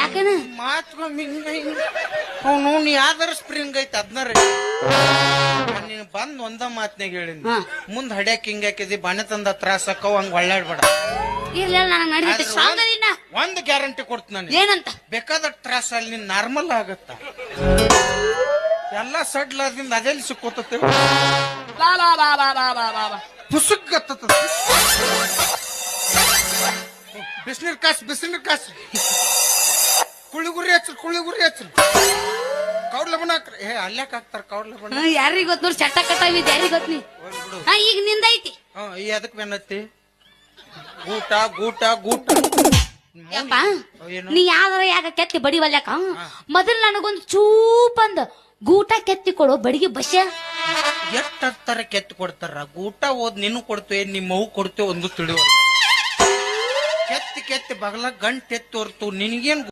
ಯಾಕನ ಮಾತ್ಕೊಮ್ಮೆ ಅವನು ನೀ ಯಾವ್ದಾರ ಸ್ಪ್ರಿಂಗ್ ಐತಿ ಅದ್ನಾರ ನೀನ್ ಬಂದ್ ಒಂದ ಮಾತ್ನಾಗ ಹೇಳಿನಿ ಮುಂದ್ ಹಡ್ಯಾಕ್ ಹಿಂಗ್ ಹಾಕಿದಿ ಬಣೆ ತಂದ ತ್ರಾಸ ಅಕ್ಕವ್ ಹಂಗ ಒಳ್ಳಾಡ್ಬೇಡ. ಇರ್ಲಿಲ್ಲ ನನಗ್ ನಡೀತಿ ಸ್ಟ್ರಾಂಗ್ ಅದೀನ. ಒಂದ್ ಗ್ಯಾರಂಟಿ ಕೊಡ್ತ ನಾನು, ಏನಂತ? ಬೇಕಾದ ತ್ರಾಸ ಅಲ್ಲಿ ನೀನ್ ನಾರ್ಮಲ್ ಆಗತ್ತ. ಎಲ್ಲಾ ಸಡ್ಲದಿಂದ ಅದೆಲ್ಲಿ ಸಿಕ್ಕೋತತೆ ಪುಸುಕ್ ಬಿಸಿನೀರ್ ಕಾಸು ಕುಳಿಗುರಿ ಹಚ್ಚರು ಕೌಡ್ಲ ಬಣ್ಣ ಹಾಕ್ರಿ. ಅಲ್ಯಾಕ್ ಹಾಕ್ತಾರ ಕೌಡ್ಲ ಬಣ್ಣ? ಯಾರಿಗ ಗೊತ್ತ ನೋಡಿ, ಚಟ್ಟ ಕಟ್ಟಾವಿದ್ ಯಾರಿಗ ಗೊತ್ತ ನೀ. ಈಗ ನಿಂದೈತಿ ಅದಕ್ ಬೆನ್ನತ್ತಿ ಗೂಟ ಯಪ್ಪ ನೀ ಯಾವ್ದಾರ ಯಾಕ ಕೆತ್ತಿ ಬಡಿ ಒಲ್ಯಾಕ ಮೊದಲು ನನಗೊಂದು ಚೂಪಂದ್ ಗೂಟ ಕೆತ್ತಿ ಕೊಡು ಬಡಿಗೆ ಬಸ್ಯ. ಎಷ್ಟಾರ ಕೆತ್ತಿ ಕೊಡ್ತಾರ ಗೂಟ ಓದ್ ನೀನು ಕೊಡ್ತೇವೆ ನಿಮ್ಮವು ಕೊಡ್ತೇವೆ ಒಂದು ತಿಳಿವ ಕೆತ್ತಿ ಬಗಲ ಗಂಟೆತ್ತಿ ಹೊರ್ತು ನಿನ್ಗೇನ್